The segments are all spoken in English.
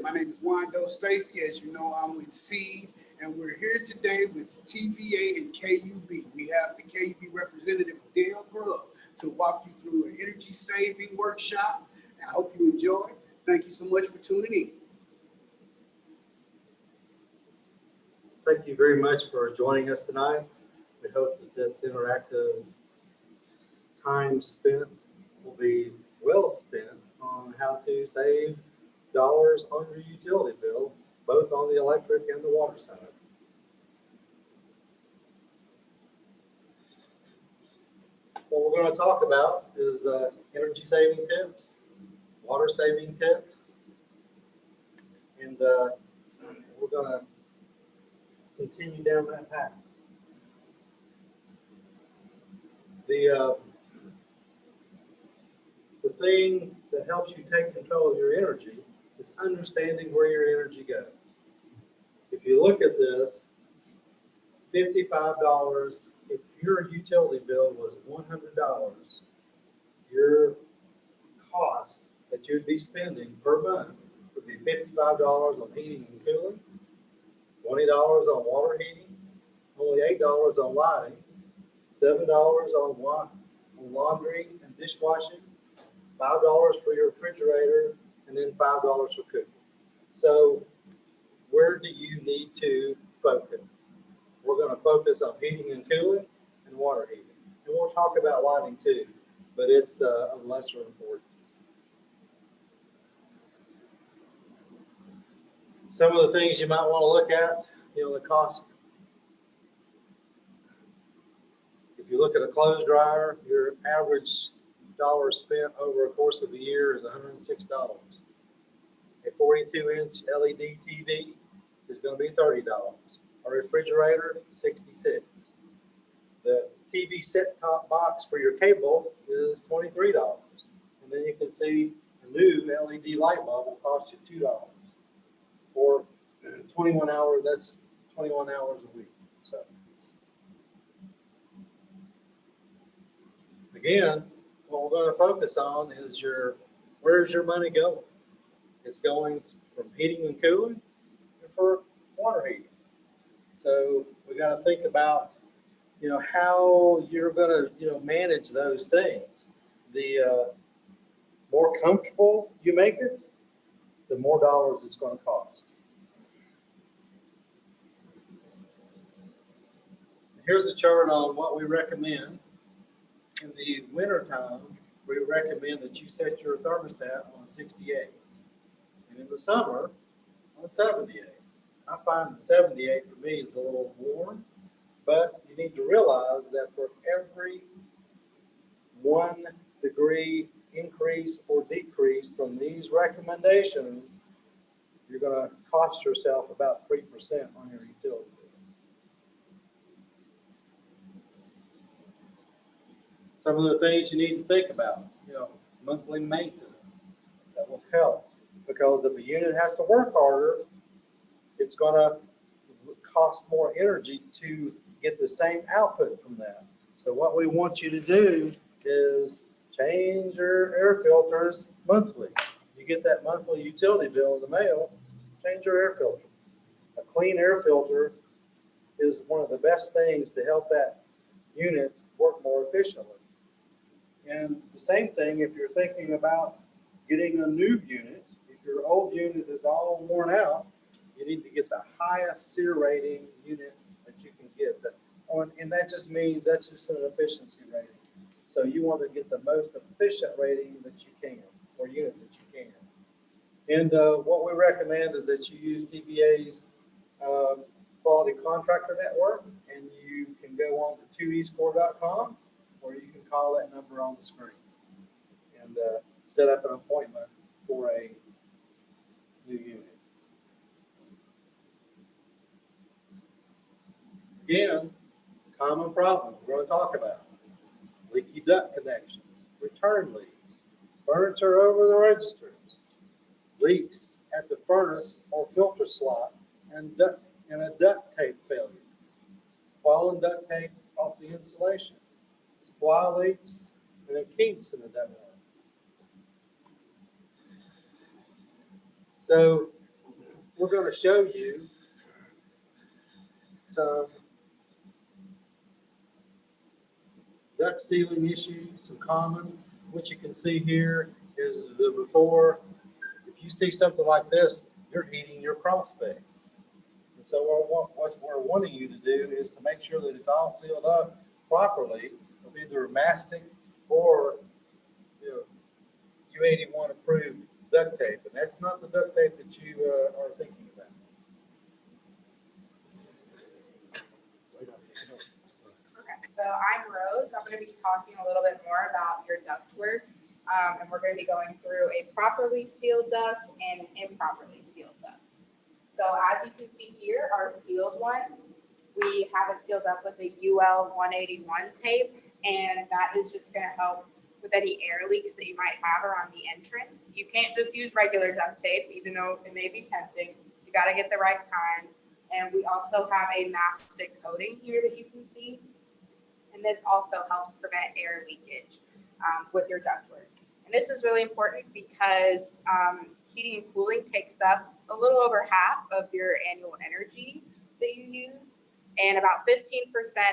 My name is Wando Stacy. As you know, I'm with SEEED, and we're here today with TVA and KUB. We have the KUB representative, Dale Grubb, to walk you through an energy saving workshop. I hope you enjoy. Thank you so much for tuning in. Thank you very much for joining us tonight. We hope that this interactive time spent will be well spent on how to save dollars on your utility bill, both on the electric and the water side. What we're going to talk about is energy saving tips, water saving tips, and we're going to continue down that path. The thing that helps you take control of your energy is understanding where your energy goes. If you look at this, $55, if your utility bill was $100, your cost that you'd be spending per month would be $55 on heating and cooling, $20 on water heating, only $8 on lighting, $7 on laundry and dishwashing, $5 for your refrigerator, and then $5 for cooking. So where do you need to focus? We're going to focus on heating and cooling and water heating. And we'll talk about lighting too, but it's of lesser importance. Some of the things you might want to look at, the cost. If you look at a clothes dryer, your average dollars spent over a course of a year is $106. A 42-inch LED TV is going to be $30. A refrigerator, $66. The TV set-top box for your cable is $23. And then you can see a new LED light bulb will cost you $2. For 21 hours, that's 21 hours a week. So again, what we're going to focus on is where's your money going? It's going from heating and cooling and for water heating. So we got to think about, how you're going to, manage those things. The more comfortable you make it, the more dollars it's going to cost. Here's a chart on what we recommend. In the wintertime, we recommend that you set your thermostat on 68. And in the summer, on 78. I find that 78 for me is a little warm, but you need to realize that for every 1 degree increase or decrease from these recommendations, you're going to cost yourself about 3% on your utility bill. Some of the things you need to think about, monthly maintenance, that will help, because if a unit has to work harder, it's going to cost more energy to get the same output from that. So what we want you to do is change your air filters monthly. You get that monthly utility bill in the mail, change your air filter. A clean air filter is one of the best things to help that unit work more efficiently. And the same thing if you're thinking about getting a new unit. If your old unit is all worn out, you need to get the highest SEER rating unit that you can get. And that just means that's just an efficiency rating. So you want to get the most efficient rating that you can, or unit that you can. And what we recommend is that you use TVA's Quality Contractor Network, and you can go on to 2escore.com, or you can call that number on the screen and set up an appointment for a new unit. Again, common problems we're going to talk about: leaky duct connections, return leaks, furniture over the registers, leaks at the furnace or filter slot, and a duct tape failure, falling duct tape off the insulation, supply leaks, and then kinks in the ductwork. So we're going to show you some duct sealing issues, some common. What you can see here is the before. If you see something like this, you're heating your crawl space. And so what we're wanting you to do is to make sure that it's all sealed up properly with either mastic or U81 approved duct tape. And that's not the duct tape that you are thinking about. Okay, so I'm Rose. I'm going to be talking a little bit more about your ductwork. And we're going to be going through a properly sealed duct and improperly sealed duct. So as you can see here, our sealed one, we have it sealed up with a UL 181 tape, and that is just going to help with any air leaks that you might have around the entrance. You can't just use regular duct tape, even though it may be tempting. You got to get the right kind. And we also have a mastic coating here that you can see. And this also helps prevent air leakage with your ductwork. And this is really important because heating and cooling takes up a little over half of your annual energy that you use. And about 15%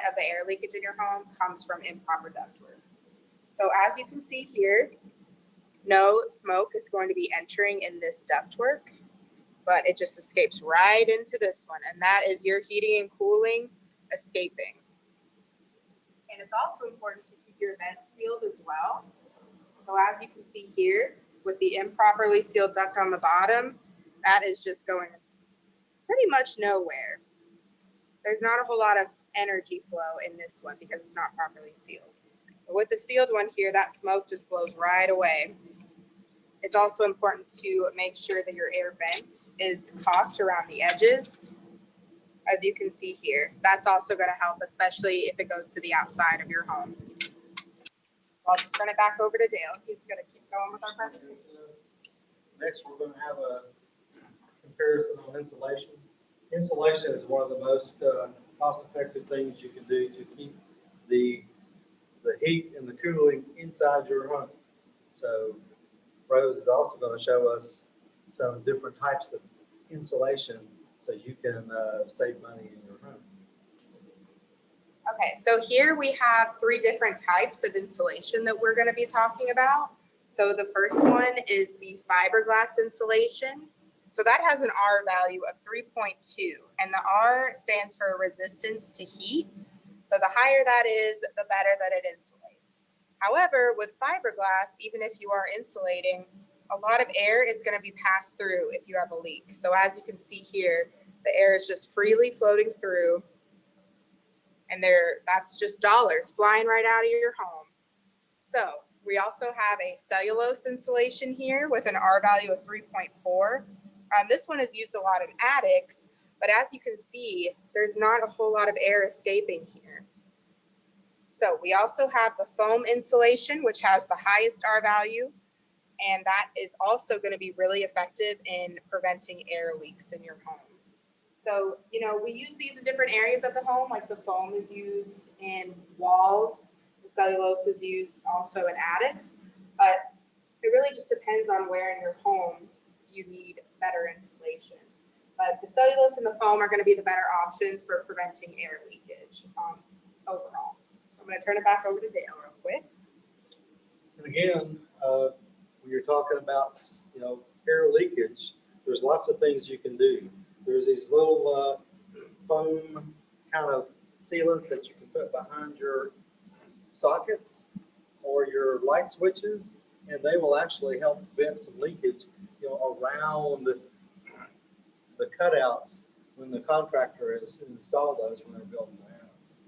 of the air leakage in your home comes from improper ductwork. So as you can see here, no smoke is going to be entering in this ductwork, but it just escapes right into this one. And that is your heating and cooling escaping. And it's also important to keep your vents sealed as well. So as you can see here, with the improperly sealed duct on the bottom, that is just going pretty much nowhere. There's not a whole lot of energy flow in this one because it's not properly sealed. But with the sealed one here, that smoke just blows right away. It's also important to make sure that your air vent is caulked around the edges. As you can see here, that's also going to help, especially if it goes to the outside of your home. So I'll just turn it back over to Dale. He's going to keep going with our presentation. Next, we're going to have a comparison on insulation. Insulation is one of the most cost-effective things you can do to keep the heat and the cooling inside your home. So Rose is also going to show us some different types of insulation so you can save money in your home. Okay, so here we have 3 different types of insulation that we're going to be talking about. So the first one is the fiberglass insulation. So that has an R value of 3.2, and the R stands for resistance to heat. So the higher that is, the better that it insulates. However, with fiberglass, even if you are insulating, a lot of air is going to be passed through if you have a leak. So as you can see here, the air is just freely floating through, and that's just dollars flying right out of your home. So we also have a cellulose insulation here with an R value of 3.4. This one is used a lot in attics, but as you can see, there's not a whole lot of air escaping here. So we also have the foam insulation, which has the highest R value, and that is also going to be really effective in preventing air leaks in your home. So, we use these in different areas of the home, like the foam is used in walls, the cellulose is used also in attics, but it really just depends on where in your home you need better insulation. But the cellulose and the foam are going to be the better options for preventing air leakage overall. So I'm going to turn it back over to Dale real quick. And again, when you're talking about air leakage, there's lots of things you can do. There's these little foam kind of sealants that you can put behind your sockets or your light switches, and they will actually help prevent some leakage around the cutouts when the contractor has installed those when they're building the house.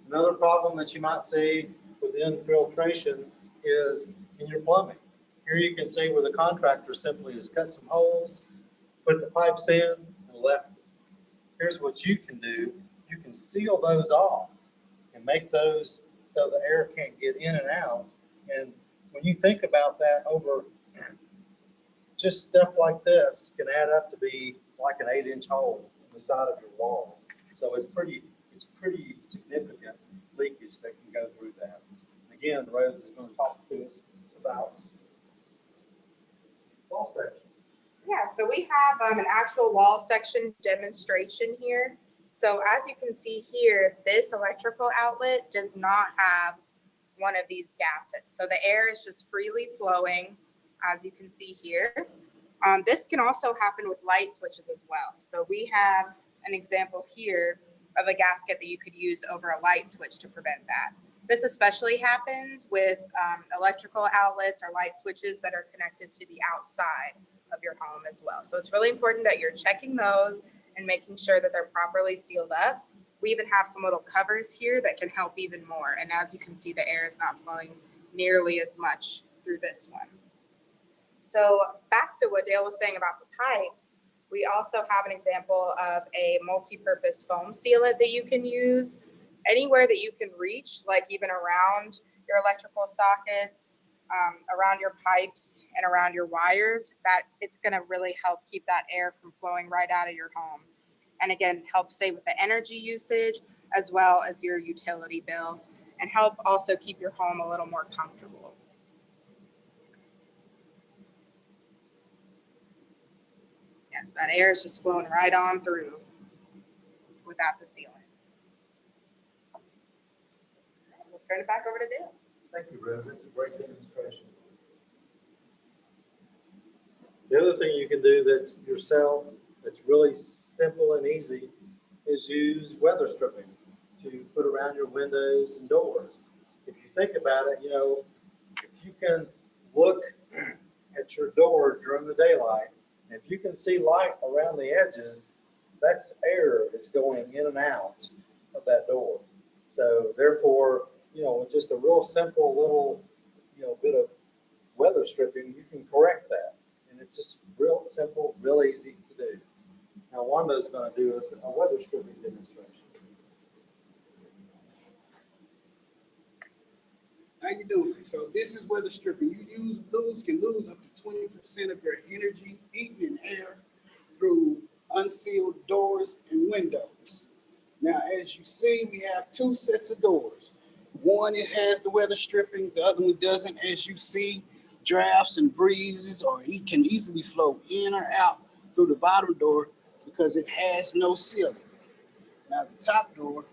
Another problem that you might see with infiltration is in your plumbing. Here you can see where the contractor simply has cut some holes, put the pipes in, and left it. Here's what you can do. You can seal those off and make those so the air can't get in and out. And when you think about that over just stuff like this can add up to be like an 8-inch hole in the side of your wall. So it's pretty significant leakage that can go through that. Again, Rose is going to talk to us about wall section. Yeah, so we have an actual wall section demonstration here. So as you can see here, this electrical outlet does not have one of these gaskets. So the air is just freely flowing, as you can see here. This can also happen with light switches as well. So we have an example here of a gasket that you could use over a light switch to prevent that. This especially happens with electrical outlets or light switches that are connected to the outside of your home as well. So it's really important that you're checking those and making sure that they're properly sealed up. We even have some little covers here that can help even more. And as you can see, the air is not flowing nearly as much through this one. So back to what Dale was saying about the pipes, we also have an example of a multi-purpose foam sealant that you can use anywhere that you can reach, like even around your electrical sockets, around your pipes and around your wires. That it's going to really help keep that air from flowing right out of your home. And again, help save with the energy usage as well as your utility bill, and help also keep your home a little more comfortable. Yes, that air is just flowing right on through without the sealant. We'll turn it back over to Dale. Thank you, Rose. That's a great demonstration. The other thing you can do that's yourself, that's really simple and easy, is use weather stripping to put around your windows and doors. If you think about it, you know, if you can look at your door during the daylight, and if you can see light around the edges, that's air that's going in and out of that door. So therefore, you know, with just a real simple little, you know, bit of weather stripping, you can correct that. And it's just real simple, real easy to do. Now, Wanda's going to do us a weather stripping demonstration. How you doing? So this is weather stripping. You can lose up to 20% of your energy, heating and air through unsealed doors and windows. Now, as you see, we have two sets of doors. One, it has the weather stripping. The other one doesn't. As you see, drafts and breezes it can easily flow in or out through the bottom door because it has no sealing. Now, the top door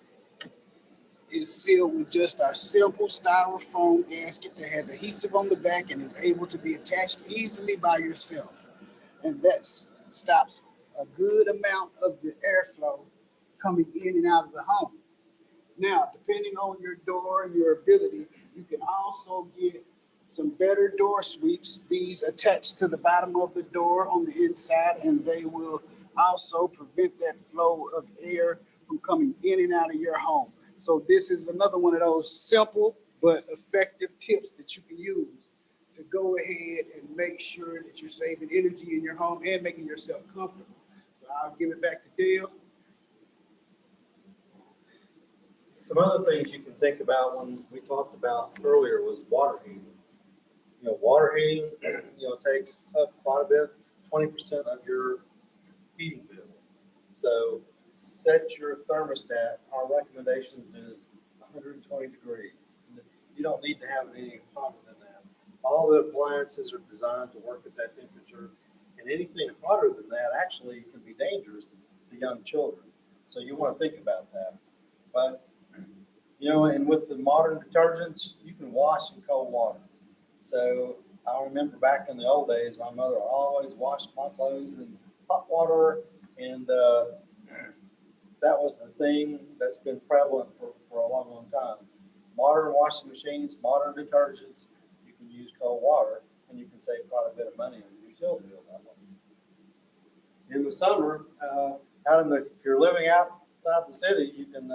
is sealed with just our simple styrofoam gasket that has adhesive on the back and is able to be attached easily by yourself. And that stops a good amount of the airflow coming in and out of the home. Now, depending on your door and your ability, you can also get some better door sweeps. These attach to the bottom of the door on the inside, and they will also prevent that flow of air from coming in and out of your home. So this is another one of those simple but effective tips that you can use to go ahead and make sure that you're saving energy in your home and making yourself comfortable. So I'll give it back to Dale. Some other things you can think about when we talked about earlier was water heating. You know, water heating, you know, takes up quite a bit, 20% of your heating bill. So set your thermostat. Our recommendations is 120 degrees. You don't need to have it any hotter than that. All the appliances are designed to work at that temperature, and anything hotter than that actually can be dangerous to young children. So you want to think about that. But, you know, and with the modern detergents, you can wash in cold water. So I remember back in the old days, my mother always washed my clothes in hot water, and that was the thing that's been prevalent for a long, long time. Modern washing machines, modern detergents, you can use cold water, and you can save quite a bit of money on your utility bill that way. In the summer, if you're living outside the city, you can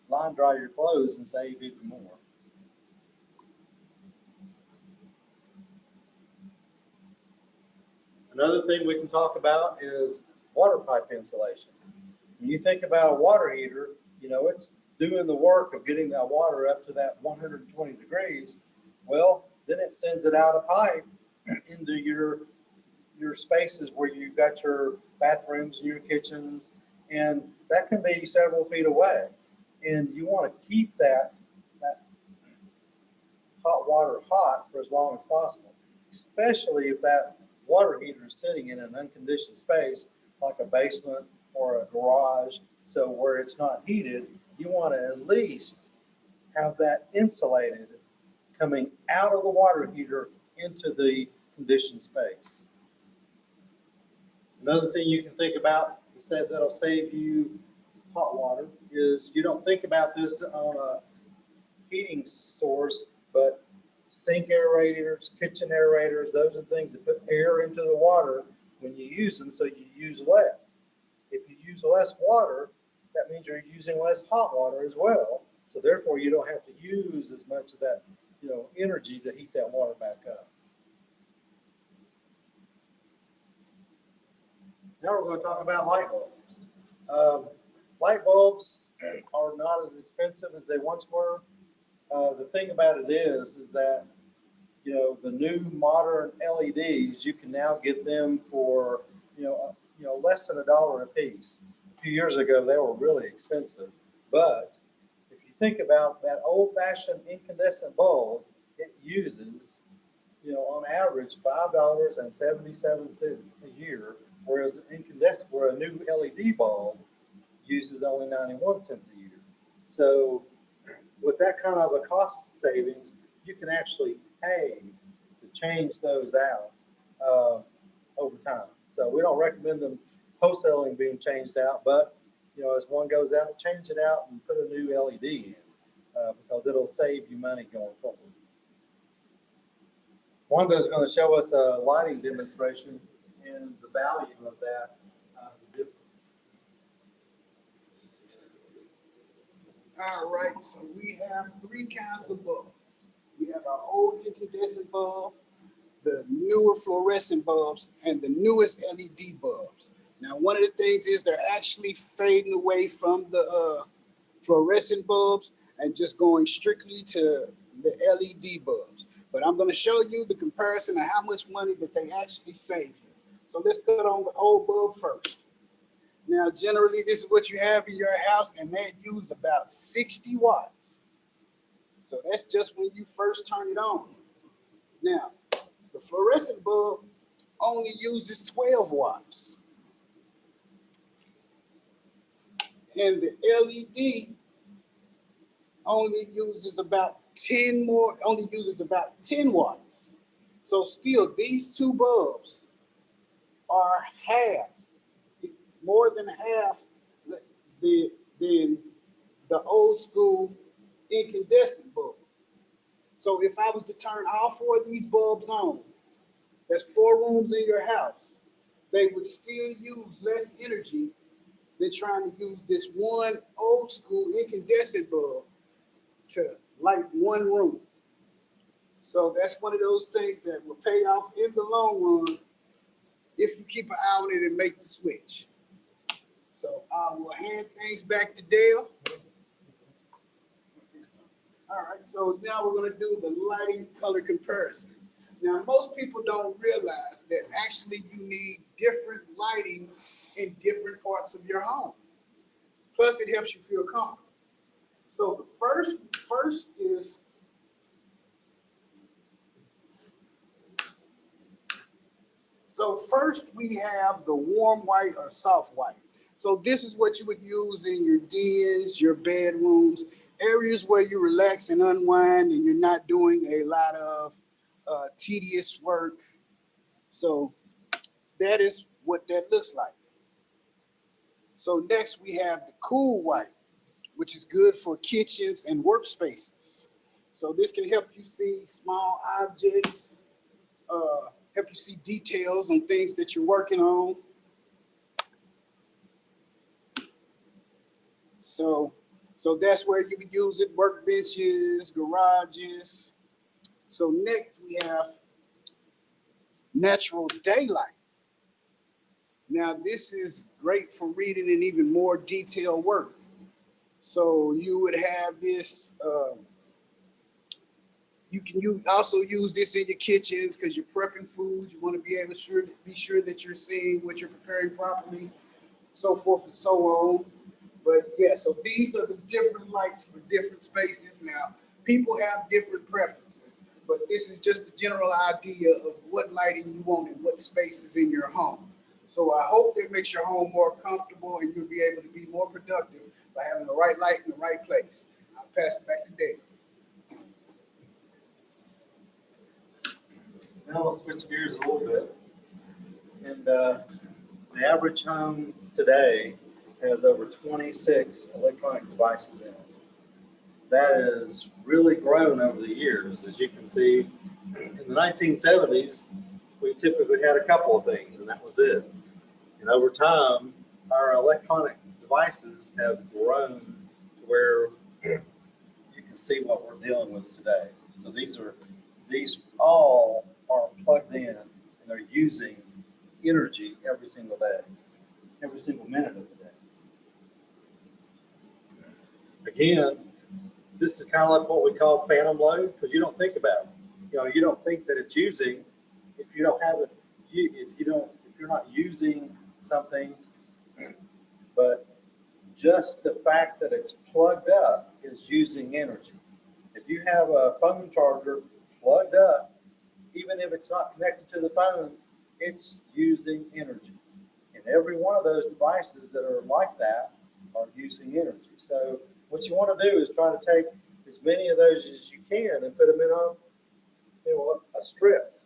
line dry your clothes and save even more. Another thing we can talk about is water pipe insulation. When you think about a water heater, you know, it's doing the work of getting that water up to that 120 degrees. Well, then it sends it out a pipe into your spaces where you've got your bathrooms and your kitchens, and that can be several feet away. And you want to keep that hot water hot for as long as possible, especially if that water heater is sitting in an unconditioned space, like a basement or a garage, so where it's not heated, you want to at least have that insulated coming out of the water heater into the conditioned space. Another thing you can think about that'll save you hot water is you don't think about this on a heating source, but sink aerators, kitchen aerators, those are things that put air into the water when you use them, so you use less. If you use less water, that means you're using less hot water as well. So therefore, you don't have to use as much of that, energy to heat that water back up. Now we're going to talk about light bulbs. Light bulbs are not as expensive as they once were. The thing about it is that, the new modern LEDs, you can now get them for, less than $1 a piece. A few years ago, they were really expensive. But if you think about that old-fashioned incandescent bulb, it uses, on average, $5.77 a year, whereas a new LED bulb uses only 91 cents a year. So with that kind of a cost savings, you can actually pay to change those out over time. So we don't recommend them wholesaling being changed out, but as one goes out, change it out and put a new LED in because it'll save you money going forward. Wanda is going to show us a lighting demonstration and the value of that, the difference. All right, so we have three kinds of bulbs. We have our old incandescent bulb, the newer fluorescent bulbs, and the newest LED bulbs. Now, one of the things is they're actually fading away from the fluorescent bulbs and just going strictly to the LED bulbs. But I'm going to show you the comparison of how much money that they actually save you. So let's put on the old bulb first. Now, generally, this is what you have in your house, and they use about 60 watts. So that's just when you first turn it on. Now, the fluorescent bulb only uses 12 watts. And the LED only uses about 10 watts. So still, these two bulbs are more than half than the old school incandescent bulb. So if I was to turn all four of these bulbs on, that's 4 rooms in your house, they would still use less energy than trying to use this one old school incandescent bulb to light 1 room. So that's one of those things that will pay off in the long run if you keep an eye on it and make the switch. So I will hand things back to Dale. All right, so now we're going to do the lighting color comparison. Now, most people don't realize that actually you need different lighting in different parts of your home. Plus, it helps you feel comfortable. So the first is first we have the warm white or soft white. So this is what you would use in your dens, your bedrooms, areas where you relax and unwind and you're not doing a lot of tedious work. So that is what that looks like. So next we have the cool white, which is good for kitchens and workspaces. So this can help you see small objects, help you see details on things that you're working on. So that's where you can use it, workbenches, garages. So next we have natural daylight. Now this is great for reading and even more detailed work. So you would have this, you can also use this in your kitchens because you're prepping food. You want to be able to be sure that you're seeing what you're preparing properly, so forth and so on. But yeah, so these are the different lights for different spaces. Now, people have different preferences, but this is just a general idea of what lighting you want and what space is in your home. So I hope that makes your home more comfortable and you'll be able to be more productive by having the right light in the right place. I'll pass it back to Dave. Now we'll switch gears a little bit. And the average home today has over 26 electronic devices in it. That has really grown over the years. As you can see, in the 1970s, we typically had a couple of things, and that was it. And over time, our electronic devices have grown to where you can see what we're dealing with today. So these all are plugged in, and they're using energy every single day, every single minute of the day. Again, this is kind of like what we call phantom load, because you don't think about it. You don't think that it's using if you don't have it. If you're not using something, but just the fact that it's plugged up is using energy. If you have a phone charger plugged up, even if it's not connected to the phone, it's using energy. And every one of those devices that are like that are using energy. So what you want to do is try to take as many of those as you can and put them in a strip,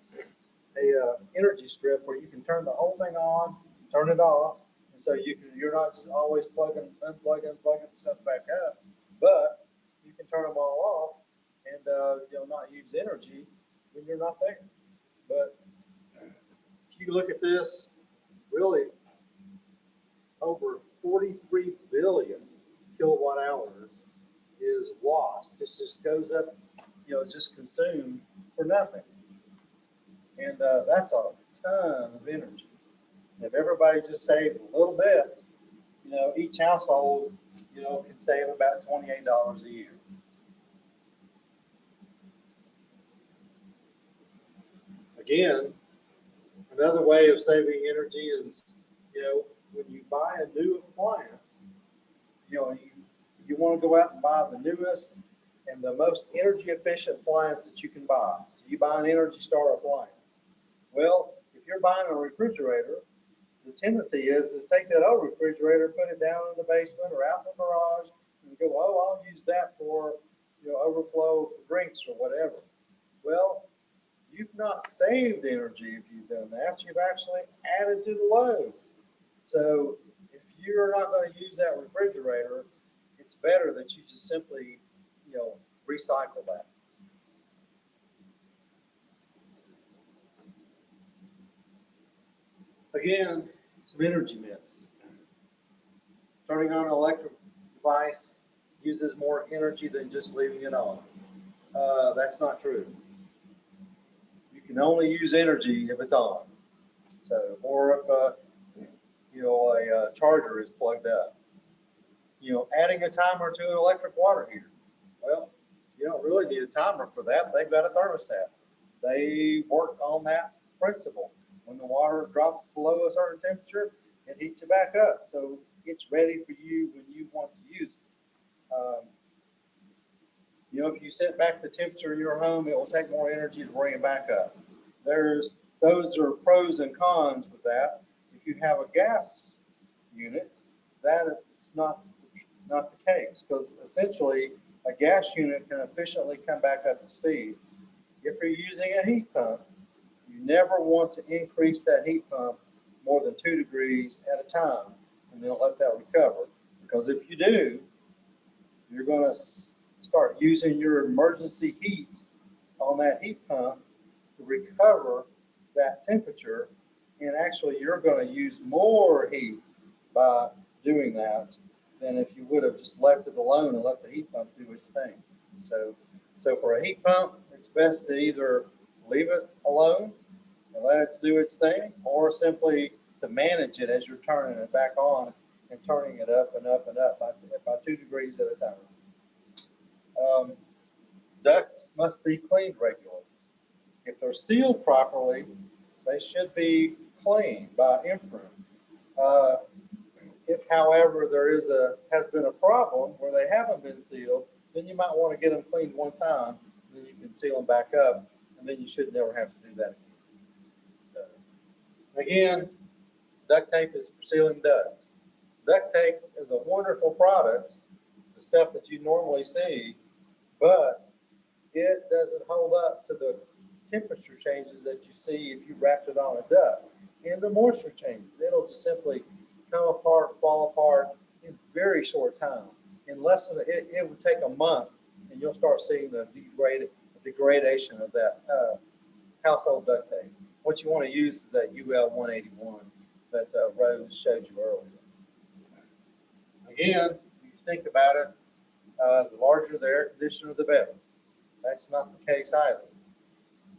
energy strip where you can turn the whole thing on, turn it off, and so you're not always unplugging stuff back up, but you can turn them all off and not use energy when you're not there. But if you look at this, really over 43 billion kilowatt hours is lost. This just goes up, it's just consumed for nothing. And that's a ton of energy. If everybody just saved a little bit, each household, can save about $28 a year. Again, another way of saving energy is, when you buy a new appliance, you want to go out and buy the newest and the most energy efficient appliance that you can buy. So you buy an Energy Star appliance. Well, if you're buying a refrigerator, the tendency is take that old refrigerator, put it down in the basement or out in the garage, and go, I'll use that for overflow for drinks or whatever. Well, you've not saved energy if you've done that. You've actually added to the load. So if you're not going to use that refrigerator, it's better that you just simply, recycle that. Again, some energy myths. Turning on an electric device uses more energy than just leaving it on. That's not true. You can only use energy if it's on. So, or if a charger is plugged up. Adding a timer to an electric water heater. Well, you don't really need a timer for that. They've got a thermostat. They work on that principle. When the water drops below a certain temperature, it heats it back up. So it's ready for you when you want to use it. If you set back the temperature in your home, it will take more energy to bring it back up. Those are pros and cons with that. If you have a gas unit, it's not the case, because essentially a gas unit can efficiently come back up to speed. If you're using a heat pump, you never want to increase that heat pump more than 2 degrees at a time and then let that recover. Because if you do, you're going to start using your emergency heat on that heat pump to recover that temperature, and actually you're going to use more heat by doing that than if you would have just left it alone and let the heat pump do its thing. So for a heat pump, it's best to either leave it alone and let it do its thing, or simply to manage it as you're turning it back on and turning it up and up and up by 2 degrees at a time. Ducts must be cleaned regularly. If they're sealed properly, they should be cleaned by inference. If, however, has been a problem where they haven't been sealed, then you might want to get them cleaned one time, then you can seal them back up and then you should never have to do that again. So, again, duct tape is for sealing ducts. Duct tape is a wonderful product, the stuff that you normally see, but it doesn't hold up to the temperature changes that you see if you wrapped it on a duct. And the moisture changes. It'll just simply come apart, fall apart in very short time. In less than, it would take a month, and you'll start seeing the degradation of that household duct tape. What you want to use is that UL 181 that Rose showed you earlier. Again, if you think about it, the larger the air conditioner, the better. That's not the case either.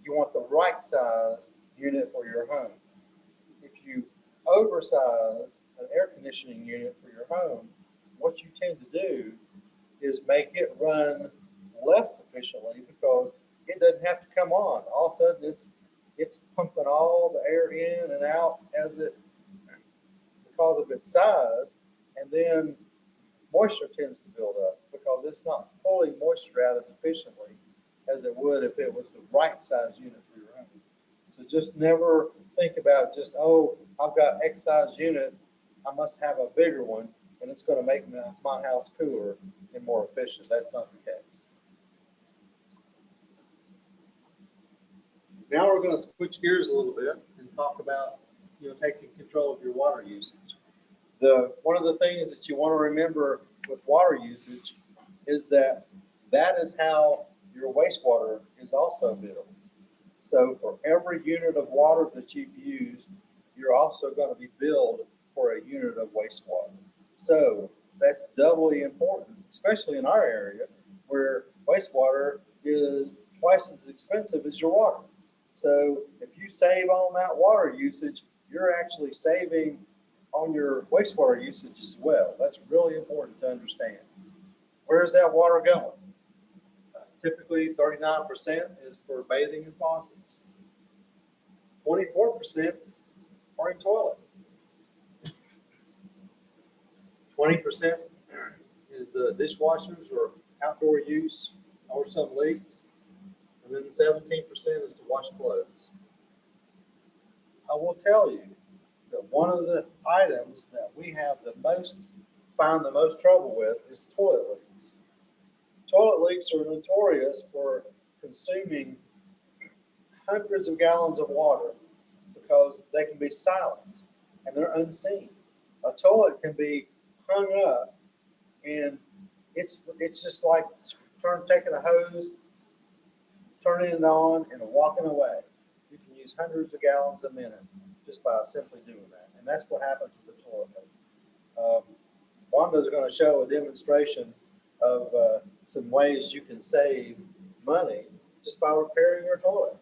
You want the right size unit for your home. If you oversize an air conditioning unit for your home, what you tend to do is make it run less efficiently because it doesn't have to come on. All of a sudden, it's pumping all the air in and out because of its size, and then moisture tends to build up because it's not pulling moisture out as efficiently as it would if it was the right size unit for your home. So just never think about just, oh, I've got X size unit, I must have a bigger one, and it's going to make my house cooler and more efficient. That's not the case. Now we're going to switch gears a little bit and talk about, taking control of your water usage. One of the things that you want to remember with water usage is that is how your wastewater is also billed. So for every unit of water that you've used, you're also going to be billed for a unit of wastewater. So that's doubly important, especially in our area where wastewater is twice as expensive as your water. So if you save on that water usage, you're actually saving on your wastewater usage as well. That's really important to understand. Where is that water going? Typically 39% is for bathing and faucets. 24% are in toilets. 20% is dishwashers or outdoor use or some leaks. And then 17% is to wash clothes. I will tell you that one of the items that we have find the most trouble with is toilet leaks. Toilet leaks are notorious for consuming hundreds of gallons of water because they can be silent and they're unseen. A toilet can be hung up and it's just like taking a hose, turning it on and walking away. You can use hundreds of gallons a minute just by simply doing that. And that's what happens with the toilet leak. Wanda's going to show a demonstration of some ways you can save money just by repairing your toilet.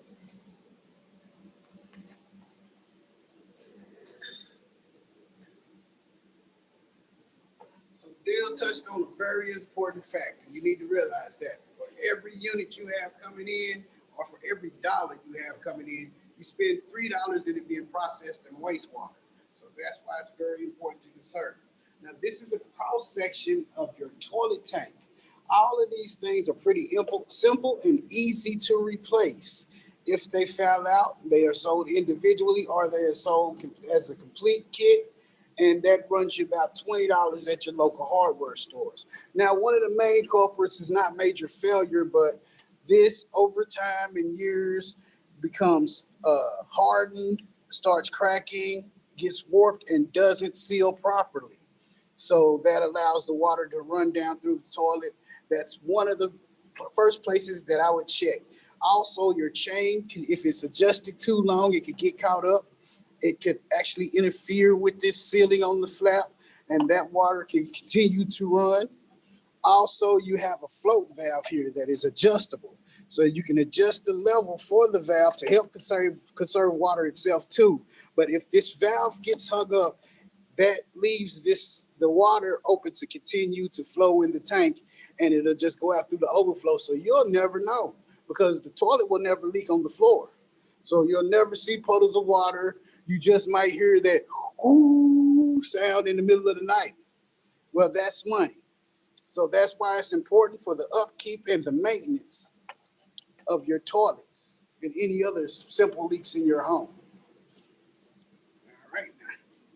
So Dale touched on a very important fact, and you need to realize that for every unit you have coming in, or for every dollar you have coming in, you spend $3 in it being processed in wastewater. So that's why it's very important to conserve. Now, this is a cross section of your toilet tank. All of these things are pretty simple and easy to replace. If they foul out, they are sold individually or they are sold as a complete kit, and that runs you about $20 at your local hardware stores. Now, one of the main culprits is not major failure, but this over time and years becomes hardened, starts cracking, gets warped, and doesn't seal properly. So that allows the water to run down through the toilet. That's one of the first places that I would check. Also, your chain, if it's adjusted too long, it could get caught up. It could actually interfere with this sealing on the flap, and that water can continue to run. Also, you have a float valve here that is adjustable. So you can adjust the level for the valve to help conserve water itself too. But if this valve gets hung up, that leaves the water open to continue to flow in the tank, and it'll just go out through the overflow. So you'll never know because the toilet will never leak on the floor. So you'll never see puddles of water. You just might hear that ooh sound in the middle of the night. Well, that's money. So that's why it's important for the upkeep and the maintenance of your toilets and any other simple leaks in your home. All right, now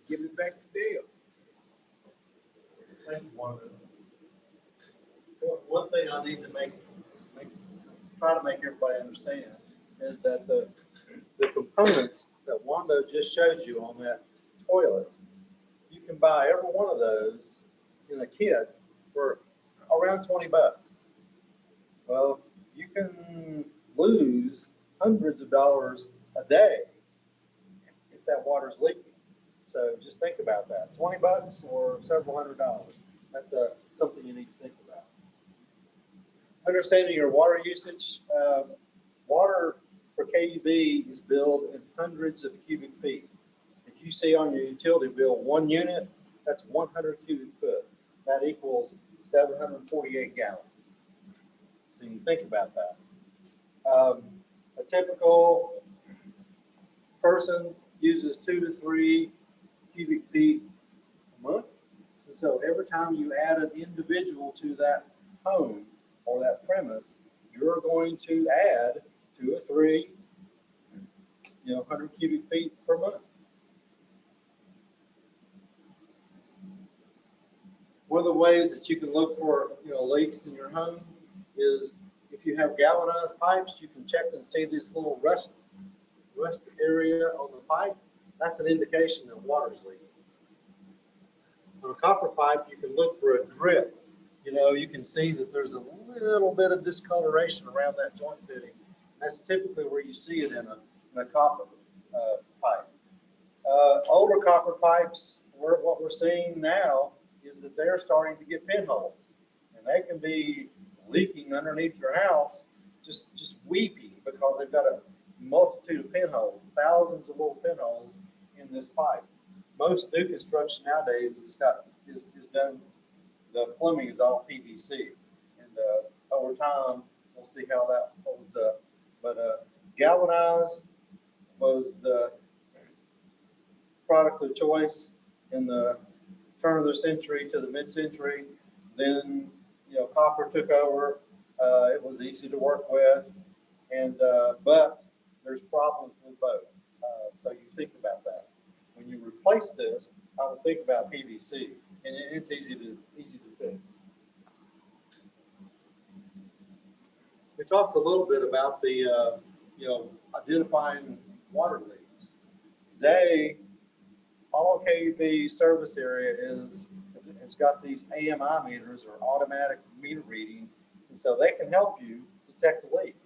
give it back to Dale. Thank you, Wanda. One thing I need to try to make everybody understand is that the components that Wanda just showed you on that toilet, you can buy every one of those in a kit for around 20 bucks. Well, you can lose hundreds of dollars a day if that water's leaking. So just think about that. 20 bucks or several $100s. That's something you need to think about. Understanding your water usage. Water for KUB is billed in hundreds of cubic feet. If you see on your utility bill 1 unit, that's 100 cubic foot. That equals 748 gallons. So you think about that. A typical person uses 2 to 3 cubic feet a month. And so every time you add an individual to that home or that premise, you're going to add 2 or 3, 100 cubic feet per month. One of the ways that you can look for leaks in your home is if you have galvanized pipes, you can check and see this little rust area on the pipe. That's an indication that water's leaking. On a copper pipe, you can look for a drip. You can see that there's a little bit of discoloration around that joint fitting. That's typically where you see it in a copper pipe. Older copper pipes, what we're seeing now is that they're starting to get pinholes, and they can be leaking underneath your house, just weeping because they've got a multitude of pinholes, thousands of little pinholes in this pipe. Most new construction nowadays is done. The plumbing is all PVC, and over time we'll see how that holds up. But galvanized was the product of choice in the turn of the century to the mid-century. Then copper took over. It was easy to work with, but there's problems with both. So you think about that. When you replace this, I would think about PVC, and it's easy to fix. We talked a little bit about the identifying water leaks. Today, all KUB service area has got these AMI meters, or automatic meter reading, and so they can help you detect a leak.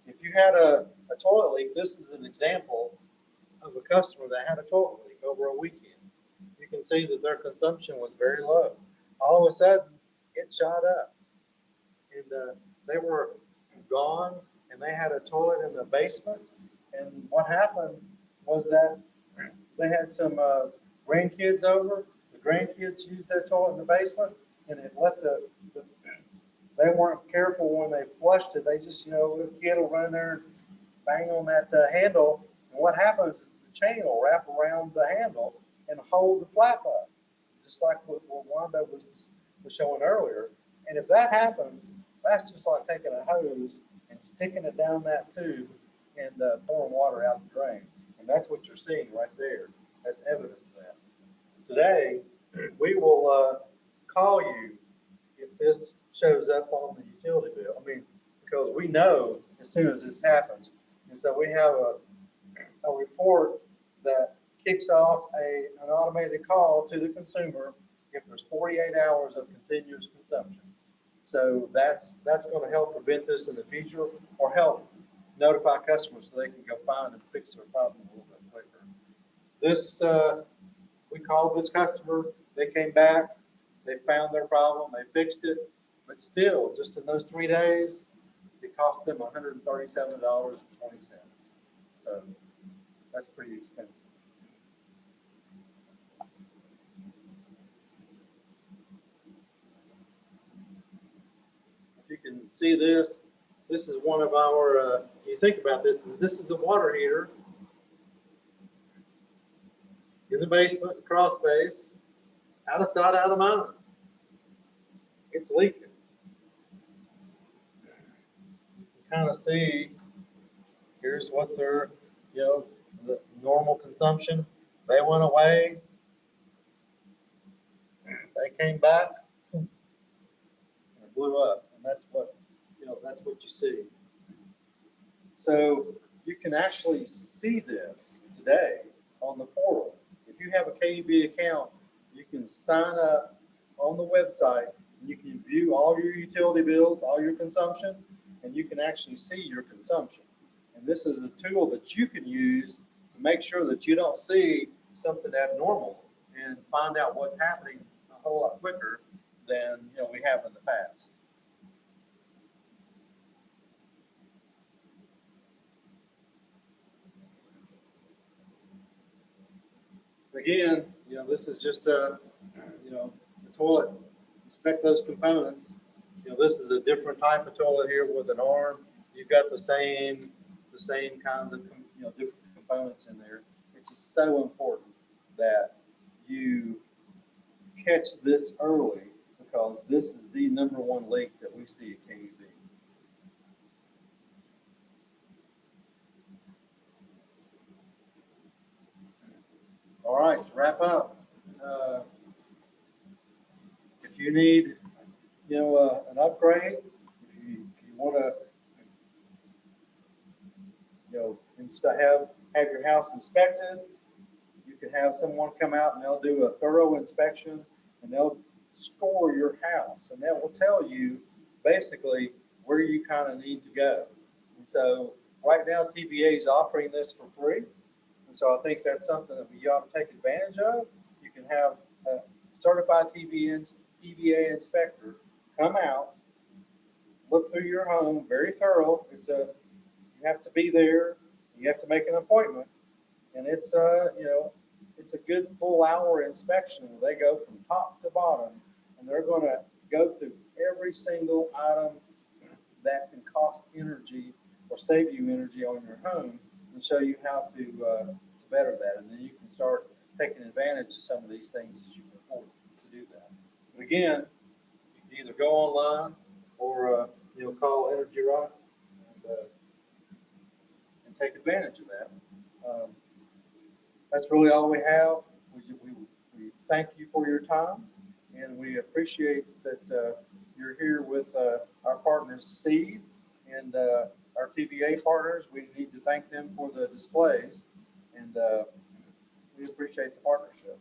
If you had a toilet leak, this is an example of a customer that had a toilet leak over a weekend. You can see that their consumption was very low. All of a sudden, it shot up, and they were gone, and they had a toilet in the basement. And what happened was that they had some grandkids over. The grandkids used that toilet in the basement, and it let they weren't careful when they flushed it. They just, a kid will run in there and bang on that handle, and what happens is the chain will wrap around the handle and hold the flap up, just like what Wanda was showing earlier. And if that happens, that's just like taking a hose and sticking it down that tube and pouring water out the drain. And that's what you're seeing right there. That's evidence of that. Today, we will call you if this shows up on the utility bill. Because we know as soon as this happens. And so we have a report that kicks off an automated call to the consumer if there's 48 hours of continuous consumption. So that's going to help prevent this in the future, or help notify customers so they can go find and fix their problem a little bit quicker. This, we called this customer, they came back, they found their problem, they fixed it, but still, just in those 3 days, it cost them $137.20. So that's pretty expensive. If you can see this, this is one of our, you think about this is a water heater in the basement, crawl space, out of sight, out of mind. It's leaking. You kind of see Here's what their, the normal consumption. They went away. They came back and it blew up. And that's what, that's what you see. So you can actually see this today on the portal. If you have a KUB account, you can sign up on the website. You can view all your utility bills, all your consumption, and you can actually see your consumption. And this is a tool that you can use to make sure that you don't see something abnormal and find out what's happening a whole lot quicker than we have in the past. Again, this is just a, the toilet. Inspect those components. This is a different type of toilet here with an arm. You've got the same kinds of, different components in there. It's just so important that you catch this early because this is the #1 leak that we see at KUB. All right, to wrap up, if you need, an upgrade, if you want to, have your house inspected, you can have someone come out and they'll do a thorough inspection and they'll score your house and that will tell you basically where you kind of need to go. And so right now TVA is offering this for free. And so I think that's something that we ought to take advantage of. You can have a certified TVA inspector come out, look through your home, very thorough. You have to be there. You have to make an appointment, and it's it's a good full hour inspection where they go from top to bottom, and they're going to go through every single item that can cost energy or save you energy on your home and show you how to better that, and then you can start taking advantage of some of these things as you can afford to do that. But again, you can either go online or call Energy Rock and take advantage of that. That's really all we have. We thank you for your time, and we appreciate that you're here with our partners SEEED and our TVA partners. We need to thank them for the displays, and we appreciate the partnership.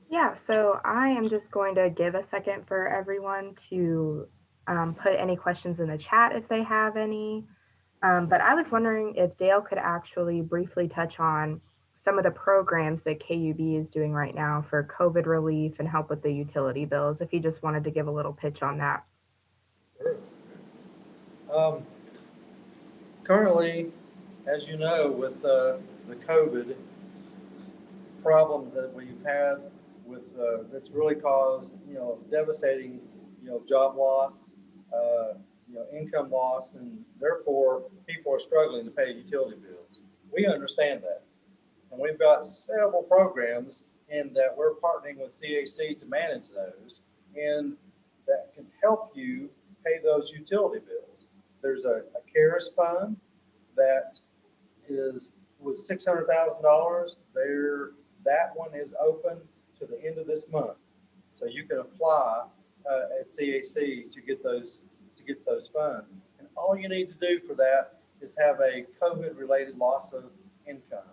Yeah, so I am just going to give a second for everyone to put any questions in the chat if they have any. But I was wondering if Dale could actually briefly touch on some of the programs that KUB is doing right now for COVID relief and help with the utility bills, if you just wanted to give a little pitch on that. Sure. Currently, as you know, with the COVID problems that we've had with that's really caused devastating job loss, income loss, and therefore people are struggling to pay utility bills. We understand that, and we've got several programs in that we're partnering with CAC to manage those, and that can help you pay those utility bills. There's a CARES fund that was $600,000. That one is open to the end of this month, so you can apply at CAC to get those funds. And all you need to do for that is have a COVID-related loss of income.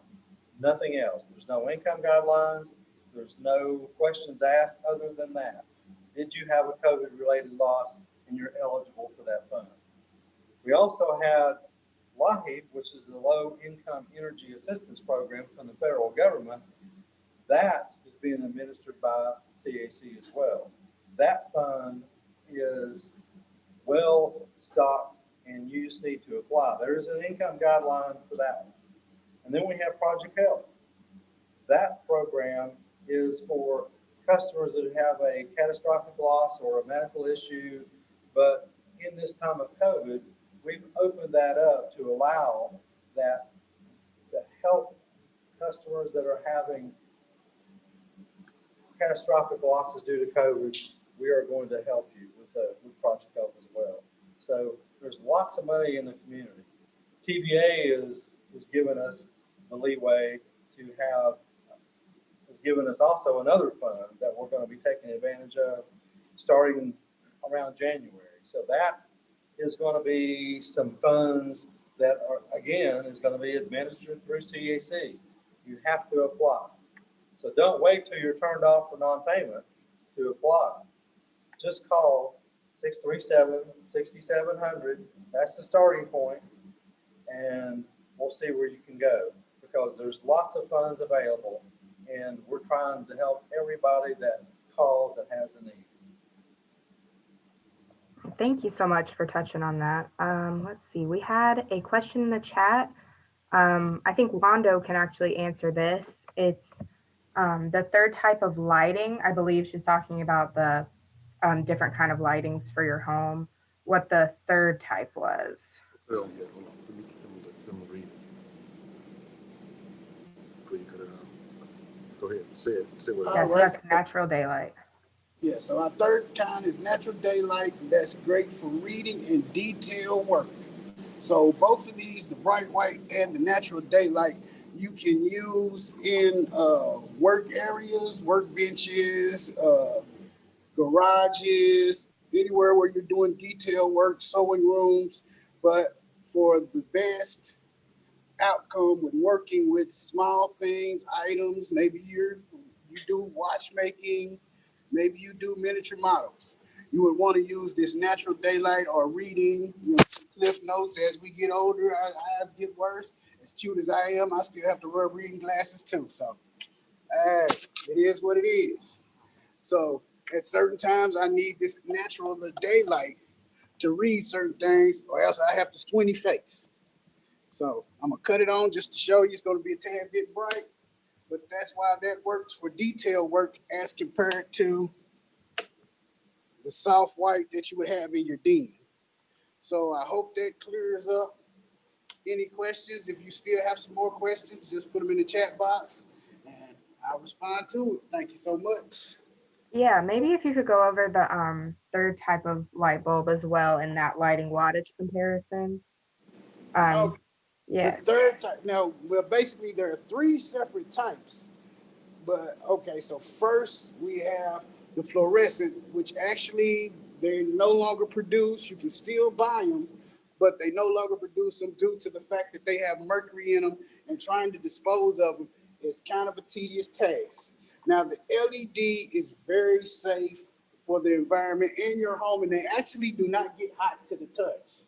Nothing else. There's no income guidelines. There's no questions asked other than that. Did you have a COVID-related loss, and you're eligible for that fund? We also had LIHEAP, which is the Low Income Energy Assistance Program from the federal government. That is being administered by CAC as well. That fund is well stocked, and you just need to apply. There is an income guideline for that one. And then we have Project Help. That program is for customers that have a catastrophic loss or a medical issue, but in this time of COVID, we've opened that up to allow that to help customers that are having catastrophic losses due to COVID. We are going to help you with Project Help as well. So there's lots of money in the community TVA is giving us the leeway to have, has given us also another fund that we're going to be taking advantage of starting around January. So that is going to be some funds that are, again, is going to be administered through CAC. You have to apply. So don't wait till you're turned off for non-payment to apply. Just call 637-6700. That's the starting point, and we'll see where you can go, because there's lots of funds available, and we're trying to help everybody that calls that has a need. Thank you so much for touching on that. Let's see, we had a question in the chat. I think Wando can actually answer this. It's the third type of lighting. I believe she's talking about the different kind of lightings for your home, what the third type was. Oh, yeah, hold on. Let me read it. Before you cut it out. Go ahead. Say it. Say what it Yeah, is. so that's natural daylight. Yeah, so our third kind is natural daylight. That's great for reading and detail work. So both of these, the bright white and the natural daylight, you can use in work areas, work benches, garages, anywhere where you're doing detail work, sewing rooms. But for the best outcome when working with small things, items, maybe you do watchmaking, maybe you do miniature models, you would want to use this natural daylight, or reading, cliff notes. As we get older, our eyes get worse. As cute as I am, I still have to wear reading glasses too. So it is what it is. So at certain times I need this natural daylight to read certain things, or else I have to squinty face. So I'm gonna cut it on just to show you it's gonna be a tad bit bright, but that's why that works for detail work as compared to the soft white that you would have in your den. So I hope that clears up any questions. If you still have some more questions, just put them in the chat box and I'll respond to it. Thank you so much. Yeah, maybe if you could go over the third type of light bulb as well in that lighting wattage comparison. Okay. Yeah. The third type, now, well, basically there are three separate types, but okay, so first we have the fluorescent, which actually they no longer produce. You can still buy them, but they no longer produce them due to the fact that they have mercury in them, and trying to dispose of them is kind of a tedious task. Now, the LED is very safe for the environment in your home, and they actually do not get hot to the touch.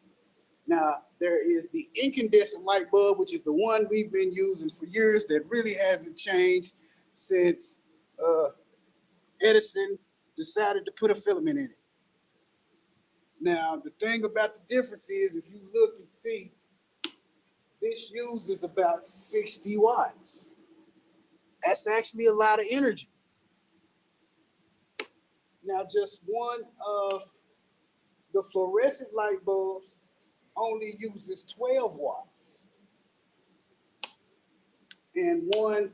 Now, there is the incandescent light bulb, which is the one we've been using for years that really hasn't changed since Edison decided to put a filament in it. Now, the thing about the difference is, if you look and see, this uses about 60 watts. That's actually a lot of energy. Now, just one of the fluorescent light bulbs only uses 12 watts. And one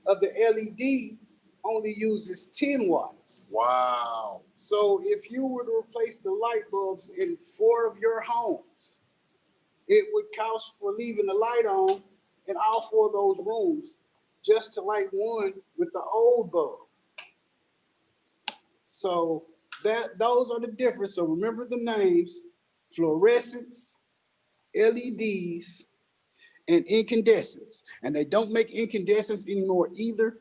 of the LEDs only uses 10 watts. Wow. So if you were to replace the light bulbs in 4 of your homes, it would cost for leaving the light on in all 4 of those rooms just to light one with the old bulb. So those are the difference. So remember the names: fluorescents, LEDs, and incandescents. And they don't make incandescents anymore either,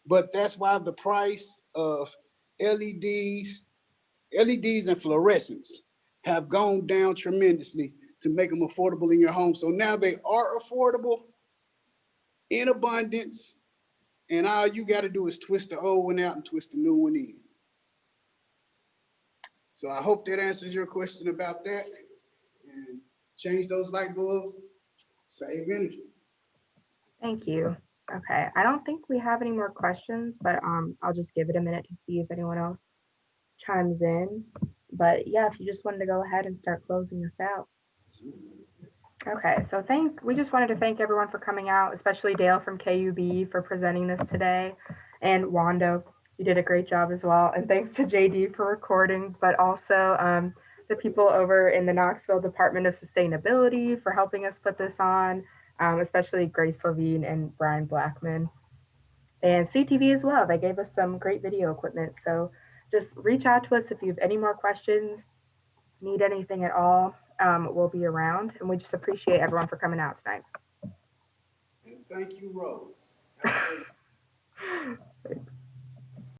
but that's why the price of LEDs and fluorescents have gone down tremendously to make them affordable in your home. So now they are affordable in abundance, and all you got to do is twist the old one out and twist the new one in. So I hope that answers your question about that. And change those light bulbs, save energy. Thank you. Okay, I don't think we have any more questions, but I'll just give it a minute to see if anyone else chimes in. But yeah, if you just wanted to go ahead and start closing this out. Okay, so we just wanted to thank everyone for coming out, especially Dale from KUB for presenting this today, and Wando, you did a great job as well. And thanks to JD for recording, but also the people over in the Knoxville Department of Sustainability for helping us put this on, especially Grace Levine and Brian Blackman. And CTV as well. They gave us some great video equipment. So just reach out to us if you have any more questions, need anything at all. We'll be around. And we just appreciate everyone for coming out tonight. And thank you, Rose. Have a great Thanks.